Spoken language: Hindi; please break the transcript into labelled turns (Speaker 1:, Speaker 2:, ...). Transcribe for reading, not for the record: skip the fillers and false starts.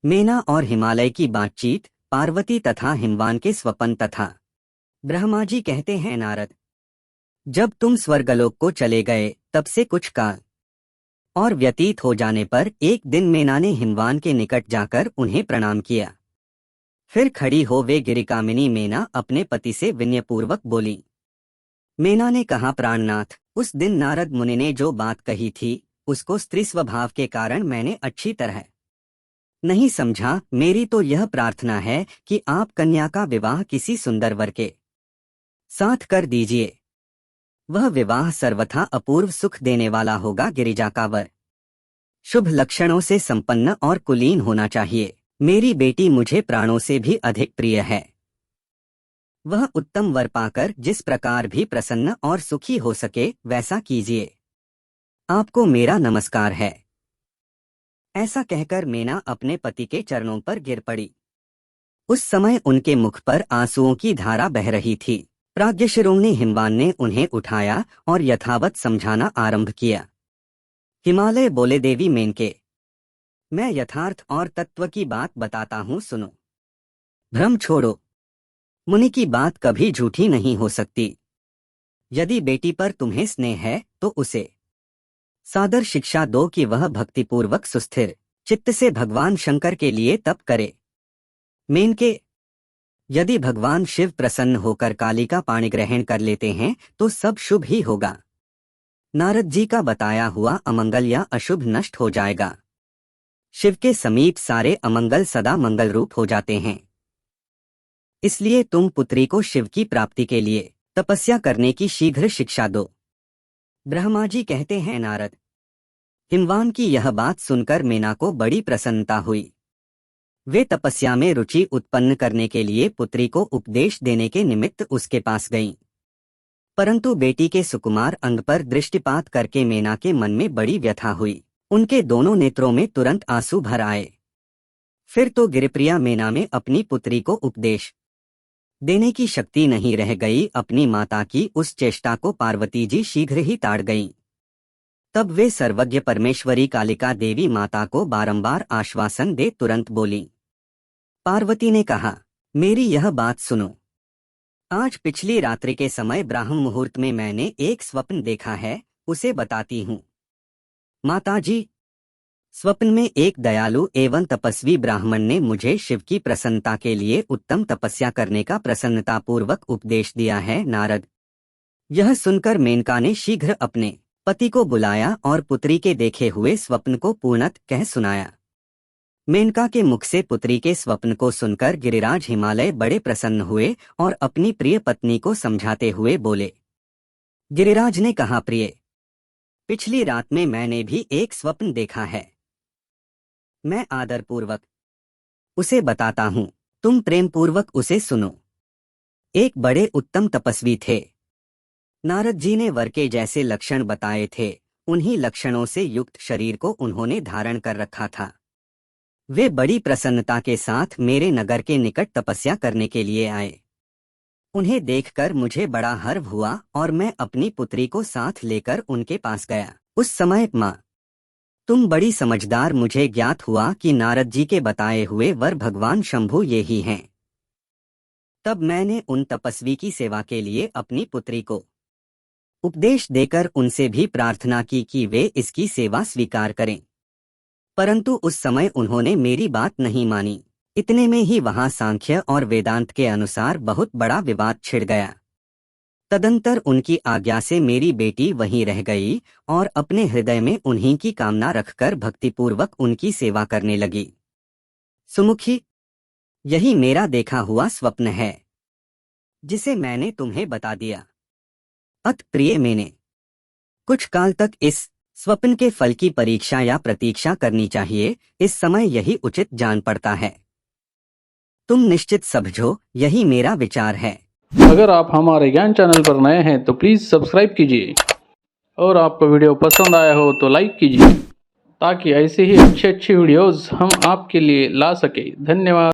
Speaker 1: मेना और हिमालय की बातचीत, पार्वती तथा हिमवान के स्वपन तथा। ब्रह्मा जी कहते हैं, नारद, जब तुम स्वर्गलोक को चले गए तब से कुछ काल और व्यतीत हो जाने पर एक दिन मेना ने हिमवान के निकट जाकर उन्हें प्रणाम किया। फिर खड़ी हो वे गिरिकामिनी मेना अपने पति से विनयपूर्वक बोली। मेना ने कहा, प्राणनाथ, उस दिन नारद मुनि ने जो बात कही थी उसको स्त्री स्वभाव के कारण मैंने अच्छी तरह नहीं समझा। मेरी तो यह प्रार्थना है कि आप कन्या का विवाह किसी सुंदर वर के साथ कर दीजिए। वह विवाह सर्वथा अपूर्व सुख देने वाला होगा। गिरिजा का वर शुभ लक्षणों से संपन्न और कुलीन होना चाहिए। मेरी बेटी मुझे प्राणों से भी अधिक प्रिय है। वह उत्तम वर पाकर जिस प्रकार भी प्रसन्न और सुखी हो सके वैसा कीजिए। आपको मेरा नमस्कार है। ऐसा कहकर मेना अपने पति के चरणों पर गिर पड़ी। उस समय उनके मुख पर आंसुओं की धारा बह रही थी। प्राज्ञशिरोमणि हिमवान ने उन्हें उठाया और यथावत समझाना आरंभ किया। हिमालय बोले, देवी मेनके, मैं यथार्थ और तत्व की बात बताता हूँ, सुनो। भ्रम छोड़ो। मुनि की बात कभी झूठी नहीं हो सकती। यदि बेटी पर तुम्हें स्नेह है तो उसे सादर शिक्षा दो कि वह भक्तिपूर्वक सुस्थिर चित्त से भगवान शंकर के लिए तप करे। मेनके, यदि भगवान शिव प्रसन्न होकर काली का पाणी ग्रहण कर लेते हैं तो सब शुभ ही होगा। नारद जी का बताया हुआ अमंगल या अशुभ नष्ट हो जाएगा। शिव के समीप सारे अमंगल सदा मंगल रूप हो जाते हैं। इसलिए तुम पुत्री को शिव की प्राप्ति के लिए तपस्या करने की शीघ्र शिक्षा दो। ब्रह्मा जी कहते हैं, नारद, हिमवान की यह बात सुनकर मेना को बड़ी प्रसन्नता हुई। वे तपस्या में रुचि उत्पन्न करने के लिए पुत्री को उपदेश देने के निमित्त उसके पास गईं। परंतु बेटी के सुकुमार अंग पर दृष्टिपात करके मेना के मन में बड़ी व्यथा हुई। उनके दोनों नेत्रों में तुरंत आंसू भर आए। फिर तो गिरिप्रिया मेना में अपनी पुत्री को उपदेश देने की शक्ति नहीं रह गई। अपनी माता की उस चेष्टा को पार्वती जी शीघ्र ही ताड़ गईं। तब वे सर्वज्ञ परमेश्वरी कालिका देवी माता को बारंबार आश्वासन दे तुरंत बोली। पार्वती ने कहा, मेरी यह बात सुनो। आज पिछली रात्रि के समय ब्राह्म मुहूर्त में मैंने एक स्वप्न देखा है, उसे बताती हूँ। माताजी, स्वप्न में एक दयालु एवं तपस्वी ब्राह्मण ने मुझे शिव की प्रसन्नता के लिए उत्तम तपस्या करने का प्रसन्नतापूर्वक उपदेश दिया है। नारद, यह सुनकर मेनका ने शीघ्र अपने पति को बुलाया और पुत्री के देखे हुए स्वप्न को पूर्णतः कह सुनाया। मेनका के मुख से पुत्री के स्वप्न को सुनकर गिरिराज हिमालय बड़े प्रसन्न हुए और अपनी प्रिय पत्नी को समझाते हुए बोले। गिरिराज ने कहा, प्रिय, पिछली रात में मैंने भी एक स्वप्न देखा है। मैं आदरपूर्वक उसे बताता हूँ, तुम प्रेमपूर्वक उसे सुनो। एक बड़े उत्तम तपस्वी थे। नारद जी ने वर के जैसे लक्षण बताए थे, उन्हीं लक्षणों से युक्त शरीर को उन्होंने धारण कर रखा था। वे बड़ी प्रसन्नता के साथ मेरे नगर के निकट तपस्या करने के लिए आए। उन्हें देखकर मुझे बड़ा हर्ष हुआ और मैं अपनी पुत्री को साथ लेकर उनके पास गया। उस समय माँ, तुम बड़ी समझदार, मुझे ज्ञात हुआ कि नारद जी के बताए हुए वर भगवान शंभु ये ही हैं। तब मैंने उन तपस्वी की सेवा के लिए अपनी पुत्री को उपदेश देकर उनसे भी प्रार्थना की कि वे इसकी सेवा स्वीकार करें। परंतु उस समय उन्होंने मेरी बात नहीं मानी। इतने में ही वहां सांख्य और वेदांत के अनुसार बहुत बड़ा विवाद छिड़ गया। तदंतर उनकी आज्ञा से मेरी बेटी वहीं रह गई और अपने हृदय में उन्हीं की कामना रखकर भक्तिपूर्वक उनकी सेवा करने लगी। सुमुखी, यही मेरा देखा हुआ स्वप्न है, जिसे मैंने तुम्हें बता दिया। अत प्रिय, मैंने कुछ काल तक इस स्वप्न के फल की परीक्षा या प्रतीक्षा करनी चाहिए। इस समय यही उचित जान पड़ता है। तुम निश्चित समझो, यही मेरा विचार है।
Speaker 2: अगर आप हमारे ज्ञान चैनल पर नए हैं तो प्लीज़ सब्सक्राइब कीजिए और आपको वीडियो पसंद आया हो तो लाइक कीजिए, ताकि ऐसे ही अच्छी वीडियोस हम आपके लिए ला सके। धन्यवाद।